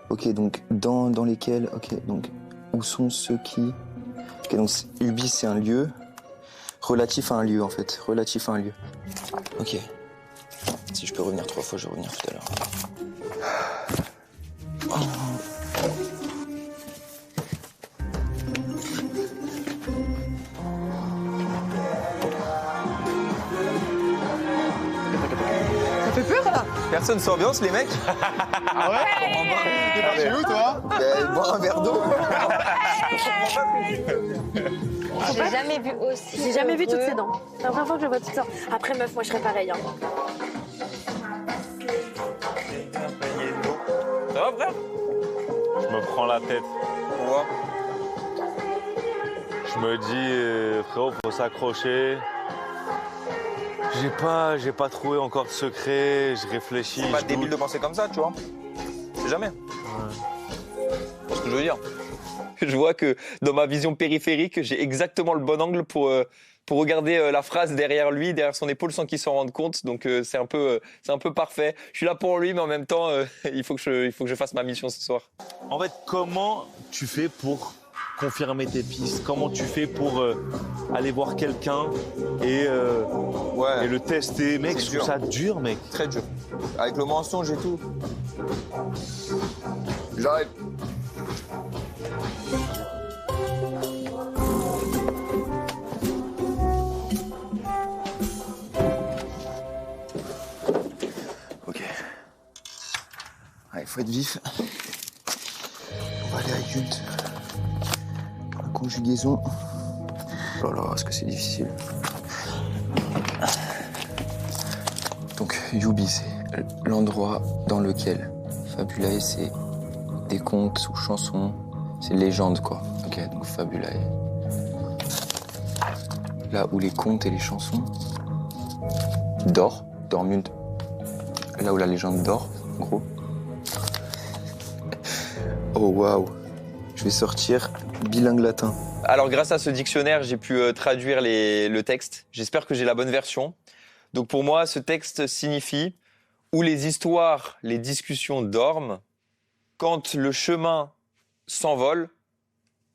Ok, donc dans lesquels, ok, donc où sont ceux qui... Ok, donc ubi c'est un lieu, relatif à un lieu en fait, relatif à un lieu. Ok, si je peux revenir 3 fois, je vais revenir tout à l'heure. Ça fait peur là? Personne s'ambiance les mecs. Ah ouais? T'es parti où toi? Boire un verre d'eau. J'ai jamais vu aussi. J'ai jamais vu heureux. toutes ces dents. C'est la première fois que je vois toutes ça. Après, meuf, moi je serais pareil. Hein. Ça va, frère? Je me prends la tête. Pourquoi? Je me dis, frérot, faut s'accrocher. J'ai pas trouvé encore de secret, je réfléchis. C'est pas je débile doute. de penser comme ça, tu vois. C'est jamais. C'est ce que je veux dire. Je vois que dans ma vision périphérique, j'ai exactement le bon angle pour regarder la phrase derrière lui, derrière son épaule, sans qu'il s'en rende compte. Donc c'est un peu parfait. Je suis là pour lui, mais en même temps, il faut que je fasse ma mission ce soir. En fait, comment tu fais pour confirmer tes pistes? Comment tu fais pour aller voir quelqu'un et le tester? Mec, je trouve ça dur, mec. Très dur. Avec le mensonge et tout. J'arrive. Ok. Il faut être vif. On va aller à Yult. Pour la conjugaison. Oh là là, est-ce que c'est difficile? Donc, Yubi, c'est l'endroit dans lequel Fabulae, c'est des contes ou chansons, c'est légende, quoi. Ok, donc Fabulae. Là où les contes et les chansons dorment, là où la légende dort, en gros. Oh waouh, je vais sortir bilingue latin. Alors grâce à ce dictionnaire, j'ai pu traduire le texte. J'espère que j'ai la bonne version. Donc pour moi, ce texte signifie « Où les histoires, les discussions dorment, quand le chemin s'envole,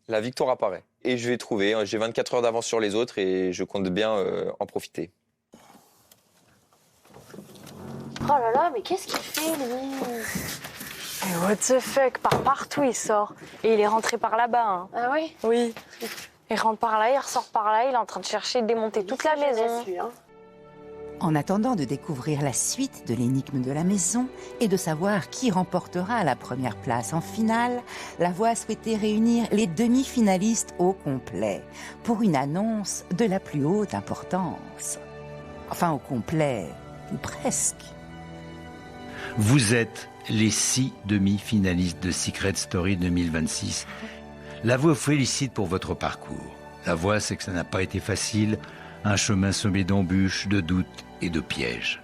la victoire apparaît. » Et je vais trouver, j'ai 24 heures d'avance sur les autres et je compte bien en profiter. Oh là là, mais qu'est-ce qu'il fait, lui? Mais what the fuck, par partout il sort. Et il est rentré par là-bas. Hein. Ah ouais? Oui. Il rentre par là, il ressort par là, il est en train de chercher de démonter toute la maison. En attendant de découvrir la suite de l'énigme de la maison et de savoir qui remportera la première place en finale, La Voix a souhaité réunir les demi-finalistes au complet pour une annonce de la plus haute importance. Enfin, au complet, ou presque. Vous êtes les 6 demi-finalistes de Secret Story 2026. La Voix vous félicite pour votre parcours. La Voix sait que ça n'a pas été facile, un chemin semé d'embûches, de doutes et de pièges.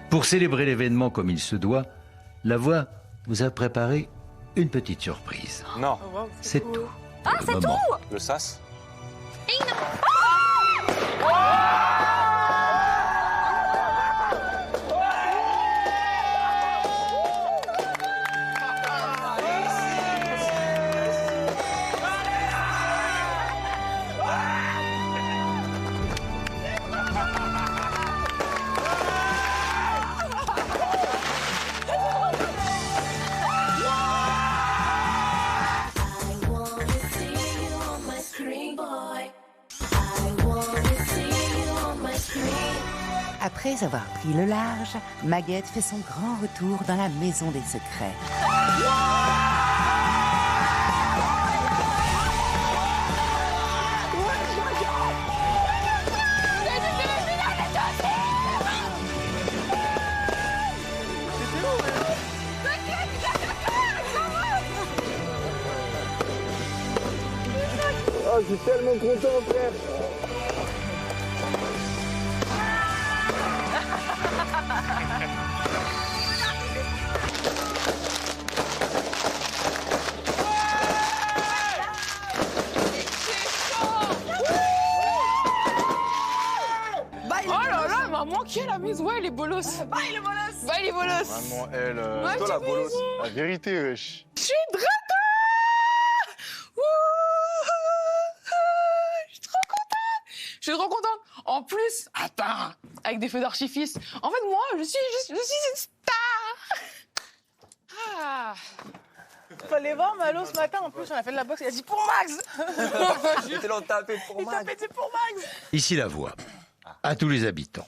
Pour célébrer l'événement comme il se doit, La Voix vous a préparé une petite surprise. Non. C'est tout. Ah, c'est tout! Le sas? I wanna see you on my screen, boy. Après avoir pris le large, Maguette fait son grand retour dans la maison des secrets. Oh, je suis tellement content, frère. Oh là là, maman qui est à la maison, ouais, elle est bolos. Bye les bolos. Bye les bolos. Maman, elle, Ouais, toi la petit bolos. bisou. La vérité, wesh. Je suis Drata. Je suis trop contente. Je suis trop contente. En plus, attends, avec des feux d'artifice. En fait, moi, je suis une star. Ah. Fallait voir Malo ce matin, en plus on a fait de la boxe, il a dit pour Max. J'étais là tapé pour Il t'a pété pour Max. Ici la voix. À tous les habitants.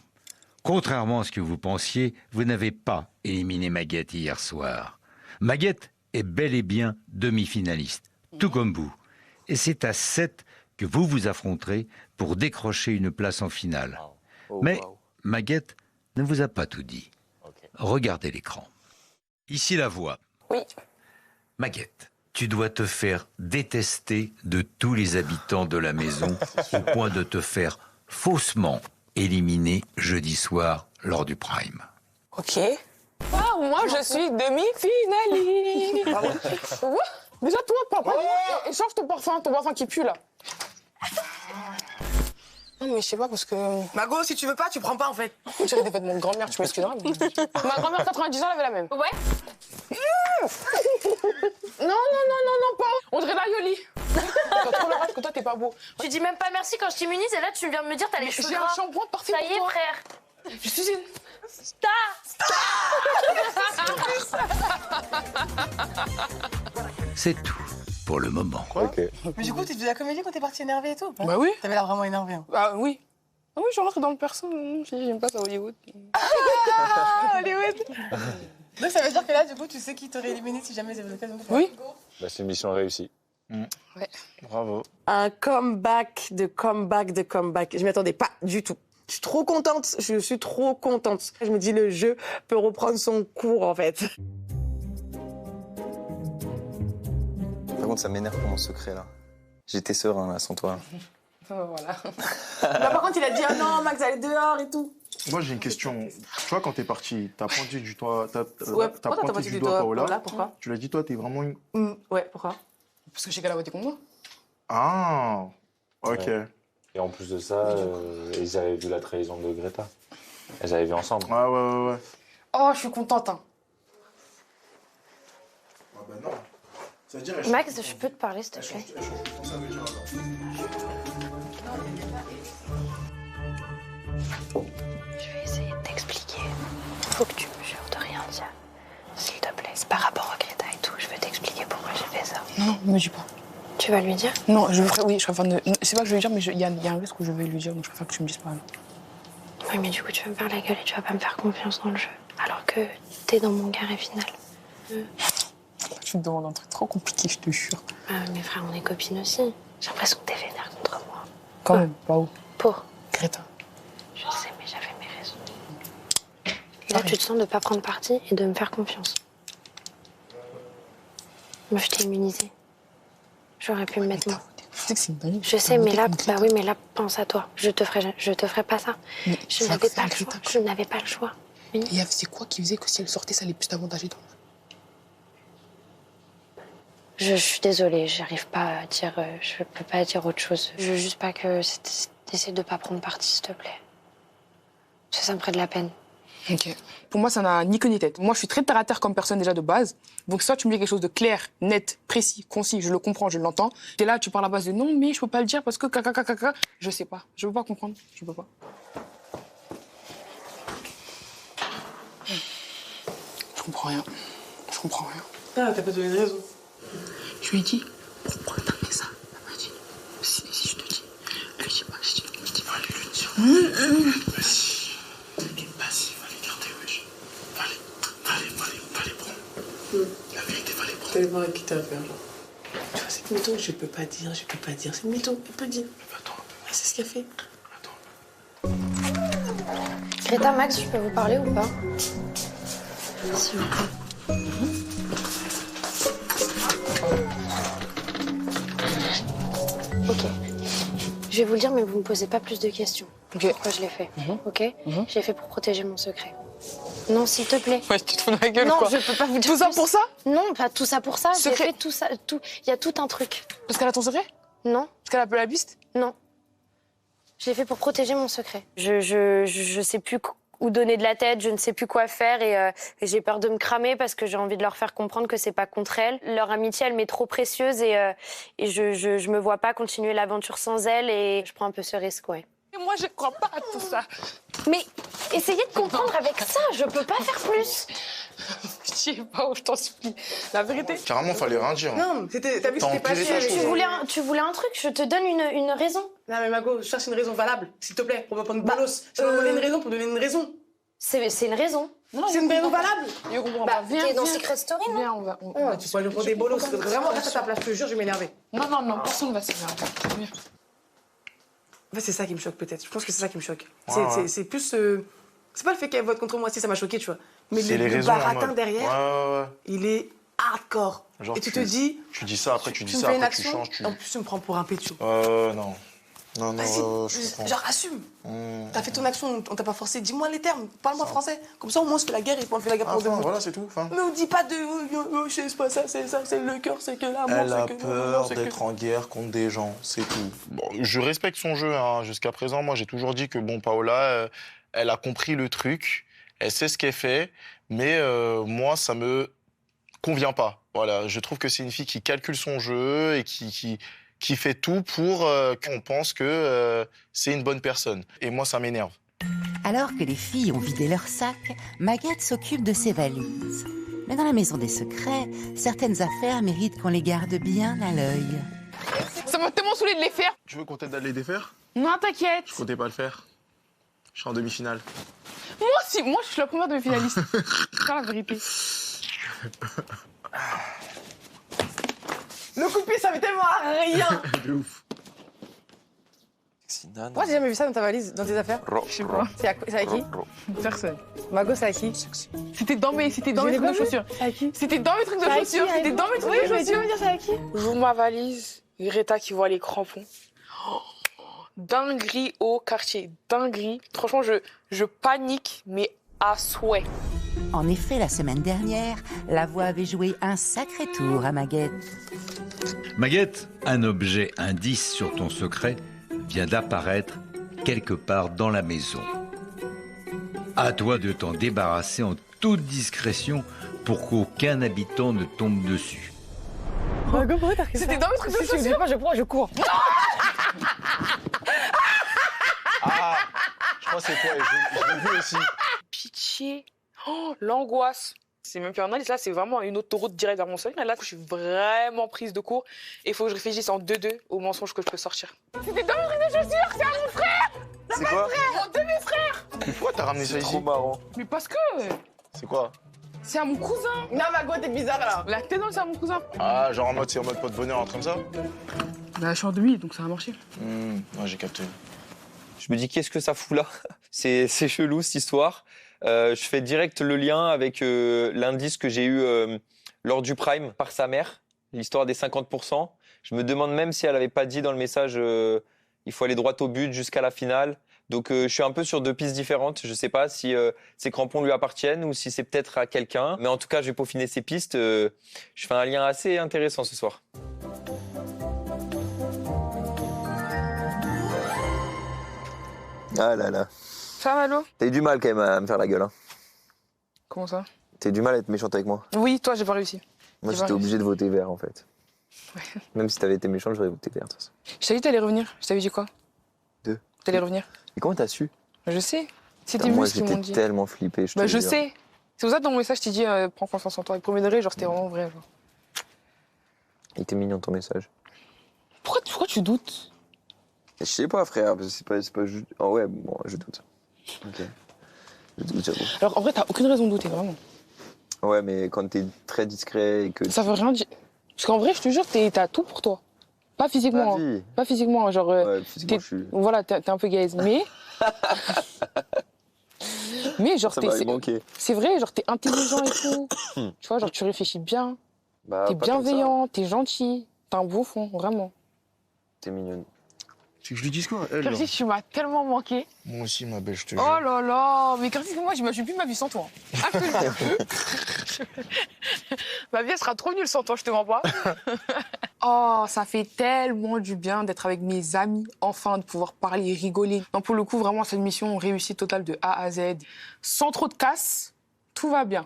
Contrairement à ce que vous pensiez, vous n'avez pas éliminé Maguette hier soir. Maguette est bel et bien demi-finaliste, tout comme vous. Et c'est à 7 que vous vous affronterez pour décrocher une place en finale. Mais Maguette ne vous a pas tout dit. Regardez l'écran. Ici la voix. Oui. Maguette, tu dois te faire détester de tous les habitants de la maison au point de te faire faussement éliminer jeudi soir lors du prime. Ok. Ah, moi, je suis demi-finaliste. Ouais. Déjà, toi, papa, et change ton parfum qui pue, là. Non, mais je sais pas, parce que... Mago, si tu veux pas, tu prends pas, en fait. On dirait des vêtements de grand-mère, tu m'excuseras. Mais... Ma grand-mère, 90 ans, elle avait la même. Ouais. Non, pas. On dirait la Yoli. T'as trop le rage que toi, t'es pas beau. Tu dis même pas merci quand je t'immunise et là tu viens de me dire t'as les cheveux gras. J'ai un shampoing parfait Ça pour y est toi. frère. Je suis une... C'est tout pour le moment. Mais du coup, tu faisais la comédie quand t'es parti énervé et tout. Bah oui. T'avais l'air vraiment énervé. Hein. Ah oui. Ah oui, je rentre dans le perso. J'aime pas ça Hollywood. Ah, Hollywood. Donc ça veut dire que là, du coup, tu sais qui t'aurait éliminé si jamais j'avais l'occasion de faire. Oui. Bah, c'est une mission réussie. Ouais. Bravo. Un comeback de comeback de comeback. Je m'y attendais pas du tout. Je suis trop contente. Je suis trop contente. Je me dis, le jeu peut reprendre son cours, en fait. Par contre, ça m'énerve pour mon secret, là. J'étais serein, là, sans toi. Voilà. Là, par contre, il a dit, ah non, Max, allez dehors et tout. Moi, j'ai une question. Tu vois, quand t'es parti, t'as pointé du doigt, t'as pointé du doigt à Paola. Pourquoi? Tu l'as dit, toi, t'es vraiment une... Ouais, pourquoi? Parce que j'ai qu'à la voter contre moi. Ah, ok. Ouais. Et en plus de ça, ils avaient vu la trahison de Greta. Elles avaient vu ensemble. Ouais. Oh, je suis contente. Hein. Ah bah non. Ça veut dire, Max, je peux te parler, s'il te plaît? Je vais essayer de t'expliquer. Faut que tu me jures de rien dire. S'il te plaît. C'est par rapport à Greta et tout. Je vais t'expliquer pourquoi j'ai fait ça. Non, me dis pas. Tu vas lui dire? Non, je préfère ne... C'est pas que je vais lui dire, mais il y a un risque où je vais lui dire, donc je préfère que tu me dises pas. Oui, mais du coup, tu vas me faire la gueule et tu vas pas me faire confiance dans le jeu. Alors que t'es dans mon carré final. Tu me demandes un truc trop compliqué, je te jure. Ah, mais frère, on est copines aussi. J'ai l'impression que t'es vénère contre moi. Quand même, pas où? Pour Greta. Je sais, mais j'avais mes raisons. Là, tu te sens de pas prendre parti et de me faire confiance. Moi, je t'ai immunisée. J'aurais pu me mettre moi. Je sais que c'est une bonne. Je sais, mais là, bah oui, mais là, pense à toi. Je te ferai pas ça. Mais Je n'avais pas le choix. Je n'avais pas le choix. Oui. Et c'est quoi qui faisait que si elle sortait, ça allait plus t'avantager toi? Je suis désolée, j'arrive pas à dire. Je peux pas dire autre chose. Je veux juste pas que t'essaies de pas prendre parti, s'il te plaît. Ça me ferait de la peine. Ok. Pour moi, ça n'a ni queue ni tête. Moi, je suis très terre à terre comme personne déjà de base. Donc, soit tu me dis quelque chose de clair, net, précis, concis, je le comprends, je l'entends. T'es là, tu parles à base de non, mais je peux pas le dire parce que caca. Je sais pas. Je peux pas comprendre. Je peux pas. Je comprends rien. Ah, t'as pas donné de raison. Je lui ai dit, pourquoi t'as fait ça? Elle m'a dit, si je te dis, lui dis pas, je dis pas, lui dire. Vas-y. Ouais, qui t'a peur, genre. Tu vois, cette mytho, je peux pas dire. C'est une mytho, elle peut dire. Attends. Ah, c'est ce qu'elle fait. Greta, Max, je peux vous parler ou pas? S'il vous plaît. Ok. Je vais vous le dire, mais vous me posez pas plus de questions. Pourquoi je l'ai fait, ok? Je l'ai fait pour protéger mon secret. Non, s'il te plaît. Ouais, tu te fous de ma gueule non, ou quoi? je peux pas vous dire Tout ça plus. pour ça? Non, pas tout ça pour ça. J'ai Secret. fait tout ça, tout. Il y a tout un truc. Parce qu'elle a ton secret? Non. Parce qu'elle appelle la piste? Non. Je l'ai fait pour protéger mon secret. Je sais plus où donner de la tête, je ne sais plus quoi faire et j'ai peur de me cramer parce que j'ai envie de leur faire comprendre que c'est pas contre elles. Leur amitié, elle m'est trop précieuse et je me vois pas continuer l'aventure sans elle et je prends un peu ce risque, ouais. Et moi, je crois pas à tout ça. Mais essayez de comprendre avec ça, je peux pas faire plus. Je sais pas, je t'en supplie. La vérité. Carrément, fallait rien dire. Non, t'as vu que T'as c'était pas empiré ta chier. chose. Tu voulais un truc, je te donne une raison. Non, mais Mago, je cherche une raison valable, s'il te plaît, pour me prendre bolos. Tu m'as donné une raison pour donner une raison. C'est une raison. C'est une raison valable. Je comprends Bah, pas. Viens, t'es dans viens. Secret Story, non? Viens, on va. Tu peux aller pour des bolos. Vraiment, reste à ta place, je te jure, je vais m'énerver. Non, personne va s'énerver. Viens. En fait, c'est ça qui me choque, peut-être. Je pense que c'est ça qui me choque. Ouais. C'est plus. C'est pas le fait qu'elle vote contre moi, si ça m'a choqué, tu vois. Mais C'est les le raisons en baratin mode. derrière, Ouais. il est hardcore. Genre, Et tu te dis. Tu dis ça, après tu dis me ça, fais une après tu action, changes. en plus, tu me prends pour un pécho. Non. Non, Vas-y, je comprends. genre, assume. T'as fait ton action, on t'a pas forcé. Dis-moi les termes, parle-moi français. Comme ça, au moins, on se fait la guerre et on fait la guerre pour de bon. Voilà, c'est tout. Fin. Mais on dit pas de. C'est pas ça, c'est le cœur, c'est que l'amour, Elle a c'est que. peur d'être en guerre contre des gens, c'est tout. Bon, je respecte son jeu, hein. Jusqu'à présent. Moi, j'ai toujours dit que, bon, Paola, elle a compris le truc, elle sait ce qu'elle fait, mais moi, ça me convient pas. Voilà, je trouve que c'est une fille qui calcule son jeu et qui fait tout pour qu'on pense que c'est une bonne personne. Et moi, ça m'énerve. Alors que les filles ont vidé leur sac, Maguette s'occupe de ses valises. Mais dans la maison des secrets, certaines affaires méritent qu'on les garde bien à l'œil. Ça m'a tellement saoulé de les faire. Tu veux qu'on t'aide à les défaire? Non, t'inquiète. Je comptais pas le faire. Je suis en demi-finale. Moi aussi, moi, je suis la première demi-finaliste. C'est pas la vérité. Le coup de pied, ça fait tellement à rien. De ouf. Moi, j'ai jamais vu ça dans ta valise, dans tes affaires. Je sais pas. C'est à qui? Personne. Mago, c'est à qui? C'était dans mes trucs de chaussures. C'est à qui? C'était dans mes trucs de chaussures. C'était dans mes trucs de chaussures. Tu veux me dire c'est à qui? J'ouvre ma valise, Greta qui voit les crampons. Oh, dinguerie au quartier, dinguerie. Franchement, je panique, mais à souhait. En effet, la semaine dernière, la voix avait joué un sacré tour à Maguette. Maguette, un objet indice sur ton secret vient d'apparaître quelque part dans la maison. À toi de t'en débarrasser en toute discrétion pour qu'aucun habitant ne tombe dessus. C'était dans mes trucs de chaussures. Je pas, je prends, je cours. Ah, je crois que c'est toi, et je l'ai vu aussi. Pitié. Oh, l'angoisse. C'est même plus un indice, là, c'est vraiment une autoroute directe vers mon sommeil. Là, je suis vraiment prise de court et il faut que je réfléchisse en 2-2 aux mensonges que je peux sortir. C'était dans mes trucs de chaussures, c'est à mon frère! C'est quoi? Mon demi-frère! Pourquoi t'as ramené ça ici? Trop marrant. Mais parce que C'est quoi? c'est à mon cousin. Non, Mago, t'es bizarre là. La tête, non, c'est à mon cousin. Ah, genre en mode, c'est en mode pot de bonheur, un truc comme ça? Bah, je suis en demi, donc ça a marché. Ouais, j'ai capté. Je me dis, qu'est-ce que ça fout là? C'est chelou cette histoire. Je fais direct le lien avec l'indice que j'ai eu lors du Prime par sa mère, l'histoire des 50%. Je me demande même si elle n'avait pas dit dans le message il faut aller droit au but jusqu'à la finale. Donc je suis un peu sur deux pistes différentes. Je ne sais pas si ces crampons lui appartiennent ou si c'est peut-être à quelqu'un. Mais en tout cas, je vais peaufiner ces pistes. Je fais un lien assez intéressant ce soir. Ah là là. Ça va, Malo? T'as eu du mal quand même à me faire la gueule. Hein. Comment ça? T'as eu du mal à être méchante avec moi. Oui, toi, j'ai pas réussi. Moi, J'ai j'étais pas obligé de voter vert en fait. Ouais. Même si t'avais été méchante, j'aurais voté vert. De toute façon. Je t'avais dit t'allais revenir. Je t'avais dit quoi? T'allais revenir. Et comment t'as su? Je sais. C'était Putain, moi, Mus qui m'ont j'étais dit. tellement flippé. Bah, te je jure. sais. C'est pour ça que dans mon message, je t'ai dit prends confiance en toi. Et premier degré, genre, c'était vraiment vrai. Genre. Il était mignon ton message. Pourquoi tu doutes? Je sais pas, frère. C'est pas juste. Oh ouais, bon, je doute. Ok. Je doute, j'avoue. Alors, en vrai, t'as aucune raison de douter, vraiment. Ouais, mais quand t'es très discret et que. Ça veut rien dire. Parce qu'en vrai, je te jure, t'as tout pour toi. Pas physiquement. Hein. Pas physiquement, genre. Physiquement, je suis... Voilà, t'es un peu gaze. Mais genre, ça m'avait manqué. c'est vrai, genre, t'es intelligent et tout. Tu vois, genre, tu réfléchis bien. Bah, t'es pas tant que ça. bienveillant, t'es gentil. T'as un beau fond, vraiment. T'es mignonne. Tu veux que je lui dise quoi, elle? Curtis, tu m'as tellement manqué. Moi aussi, ma belle, je te Oh jure. là là, mais Curtis, moi, j'imagine plus ma vie sans toi. Ah, je te jure. Ma vie, elle sera trop nulle sans toi, je te mens pas. Oh, ça fait tellement du bien d'être avec mes amis, enfin, de pouvoir parler, rigoler. Non, pour le coup, vraiment, cette mission réussie totale de A à Z. Sans trop de casse, tout va bien.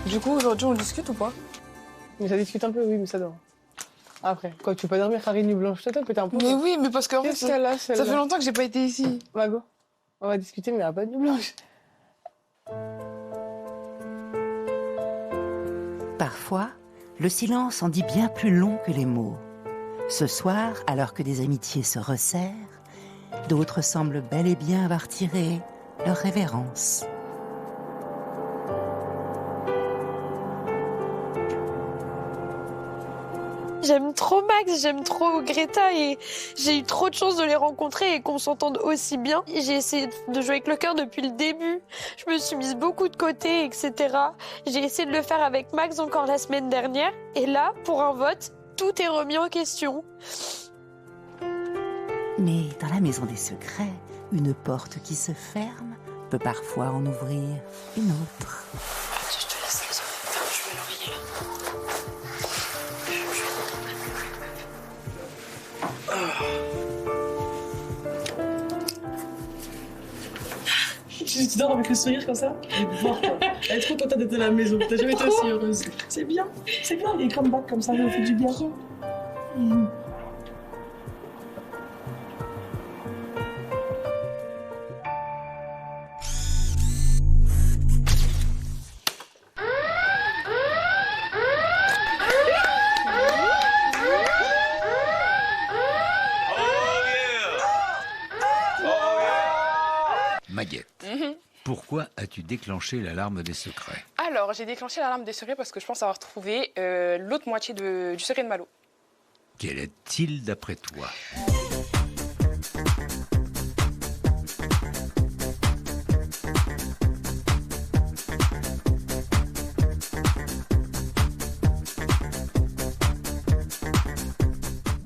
Du coup, aujourd'hui, on discute ou pas? Mais ça discute un peu, oui, mais ça dort. Après, quoi, tu peux pas dormir, Harry, nuit blanche, toi, peut-être un peu. Mais oui, mais parce que en fait, Qu'est-ce qu'elle a, ça fait longtemps que j'ai pas été ici. Mago, on va discuter, mais il n'y a pas de nuit blanche. Parfois, le silence en dit bien plus long que les mots. Ce soir, alors que des amitiés se resserrent, d'autres semblent bel et bien avoir tiré leur révérence. J'aime trop Max, j'aime trop Greta et j'ai eu trop de chance de les rencontrer et qu'on s'entende aussi bien. J'ai essayé de jouer avec le cœur depuis le début. Je me suis mise beaucoup de côté, etc. J'ai essayé de le faire avec Max encore la semaine dernière. Et là, pour un vote, tout est remis en question. Mais dans la maison des secrets, une porte qui se ferme peut parfois en ouvrir une autre. Je te laisse les oreilles. Enfin, je mets l'oreiller là. Tu dors avec le sourire comme ça? Elle est trop contente d'être à la maison. T'as jamais été aussi heureuse. C'est bien, les comebacks comme ça, ça fait du bien. Maguette, pourquoi as-tu déclenché l'alarme des secrets? Alors, j'ai déclenché l'alarme des secrets parce que je pense avoir trouvé l'autre moitié du secret de Malo. Quel est-il d'après toi?